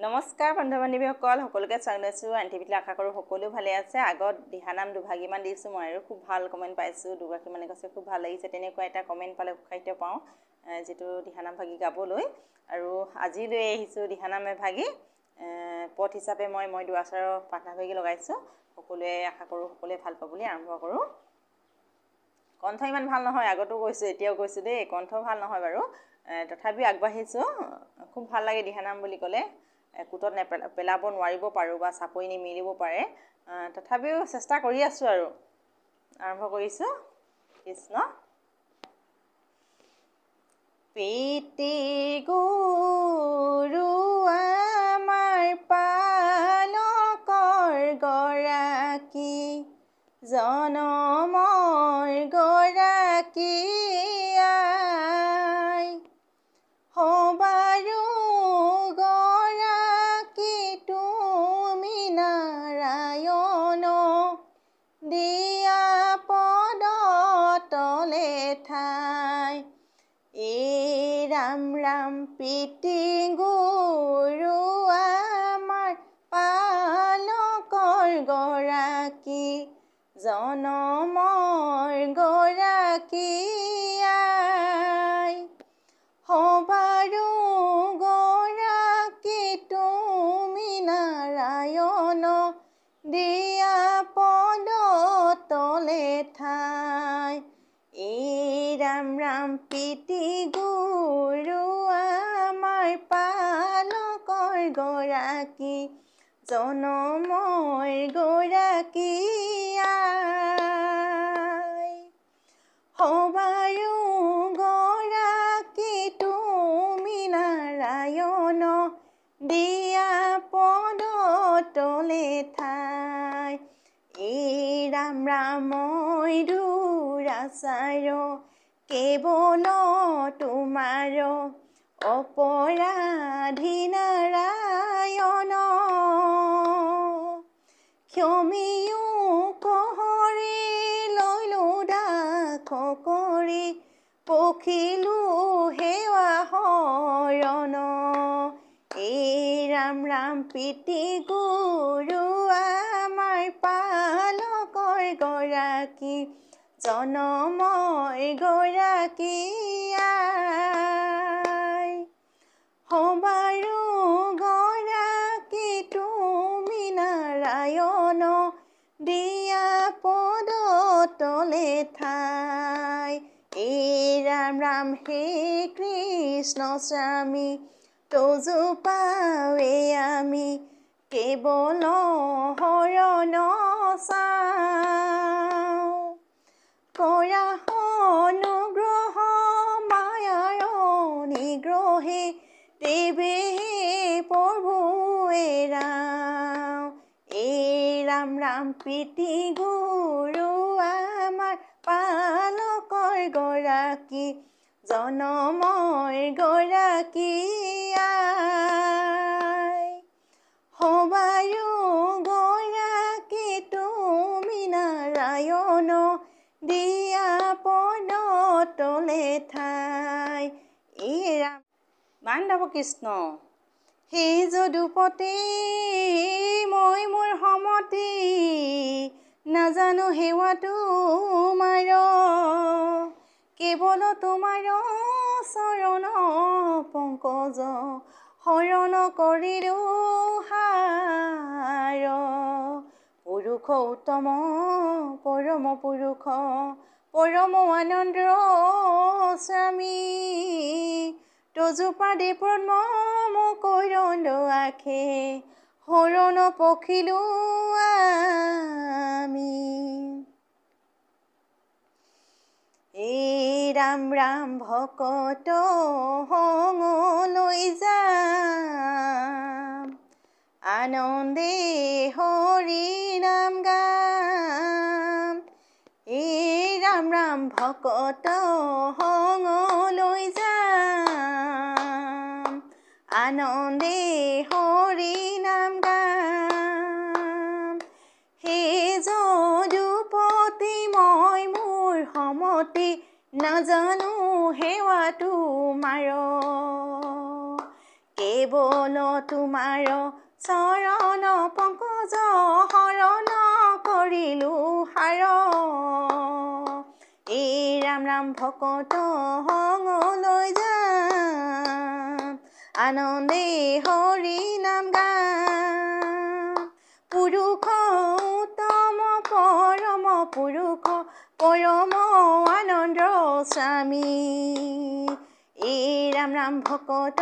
নমস্কাৰ বন্ধু-বান্ধৱীসকল সকলোকে স্বাগতম আন্টিবিলা আশা কৰোঁ সকলো ভালে আছে আগত দিহানাম দুভাগীমান দিছোঁ মই আৰু খুব ভাল কমেন্ট পাইছোঁ দুগৰাকী মানে কৈছে খুব ভাল লাগিছে তেনেকুৱা এটা কমেন্ট পালে উৎসাহিত পাওঁ যেটো দিহানাম ভাগী গাবলৈ আৰু আজি লৈ আহিছোঁ দিহানাম ভাগী পথ হিচাপে মই দুআচাৰ প্ৰাৰ্থনা ভাগী লগাইছোঁ সকলোৱে আশা কৰোঁ সকলোৱে ভাল পাব বুলি আৰম্ভ কৰোঁ কণ্ঠ ইমান ভাল নহয় আগতো কৈছোঁ এতিয়াও কৈছোঁ দেই কণ্ঠ ভাল নহয় বাৰু তথাপি আগবাঢ়িছোঁ খুব ভাল লাগে দিহানাম বুলি ক'লে কুটত পেলাব নোৱাৰিব পাৰোঁ বা চাপৰি নিমিলিব পাৰে তথাপিও চেষ্টা কৰি আছোঁ আৰু আৰম্ভ কৰিছোঁ কৃষ্ণ পিতৃ গুৰু আমাৰ পালকৰ গৰাকী জনমৰ গৰাকী আই সবাৰো গৰাকী তুমি নাৰায়ণ দিয়া পদ তলে ঠাই ৰাম ৰাম পিতৃ গুৰু আমাৰ পালকৰ গৰাকী জনমৰ গৰাকী আই সবাৰো গৰাকী তুমি নাৰায়ণ দিয়া পদ তলে ঠাই ৰাম ৰাম পিতৃ গুৰু আমাৰ পালকৰ গৰাকী জনমৰ গৰাকী আই সবাৰো গৰাকী তুমি নাৰায়ণ দিয়া পদ তলে ঠাই ৰাম ৰাম দুৰাচাৰ কেৱল তোমাৰ অপৰাধী নাৰায়ণ ক্ষমিও কহৰি লৈলো দাখ কৰি পখিলো সেৱা হৰণ ৰাম ৰাম পিতৃ গুৰু আমাৰ পালকৰ গৰাকী জনমৰ গৰাকী আই সবাৰো গৰাকী তুমি নাৰায়ণ দিয়া পদ তলে ঠাই ৰাম ৰাম হে কৃষ্ণ স্বামী তজু পাৱে আমি কেৱল হৰণ চাওঁ কৰা অনুগ্ৰহ মায়াৰ নিগ্ৰহে দেৱে প্ৰভুৱে ৰাম ৰাম পিতৃ গুৰু আমাৰ পালকৰ গৰাকী জনমৰ গৰাকী আই সবাৰো গৰাকী তুমি নাৰায়ণ দিয়া পদ তলে ঠাই ৰাম মাধৱ কৃষ্ণ সেই যদুপতি মই মোৰ সমতি নাজানো সেৱা তোমাৰ কেৱল তোমাৰ চৰণ পংকজ শৰণ কৰিলো হাৰ পুৰুষ উত্তম পৰম পুৰুষ পৰম আনন্দ স্বামী তজুপাদে পদ্ম কৰণ আখে শৰণ পখিলো আমি ৰাম ৰাম ভকত সংলৈ যাম আনন্দে হৰি নাম গাম ৰাম ৰাম ভকত সংলৈ যাম আনন্দে হৰি নাম গাম হে যদুপতি মই মোৰ সমতি নাজানো সেৱা তোমাৰ কেৱল তোমাৰ চৰণ পংকজ শৰণ কৰিলো হাৰ এই ৰাম ৰাম ভকত সংলৈ যাম আনন্দে হৰি নাম গাম পুৰুষ উত্তম পৰম পুৰুষ পৰম আনন্দ স্বামী এই ৰাম ৰাম ভকত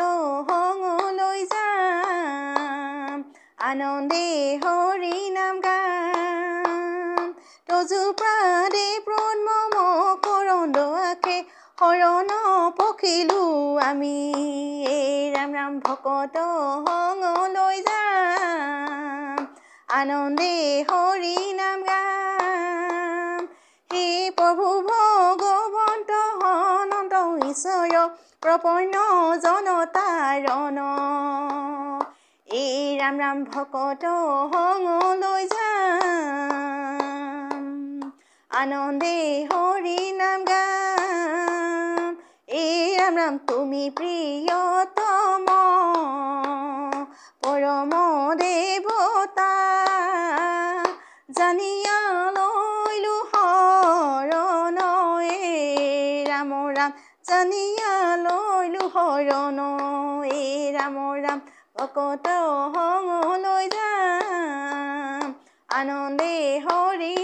সংলৈ যাম আনন্দে হৰি নাম গাম তজু প্ৰাদে প্ৰণম কৰন্দ আখে শৰণ পখিলো আমি এই ৰাম ৰাম ভকত সংলৈ যাম আনন্দে হৰি নাম গাম হে প্ৰভু ভগৱন্ত অনন্ত ঈশ্বৰ প্ৰপন্ন জনতাৰণ এই ৰাম ৰাম ভকত সংলৈ যাম আনন্দে হৰি নাম গাম এই ৰাম ৰাম তুমি প্ৰিয়তম পৰম দেৱতা জানিয়া লৈলো শৰণ এই ৰাম ৰাম জানিয়া লৈলো শৰণ এই ৰাম ৰাম ভকত সংলৈ যাম আনন্দে হৰি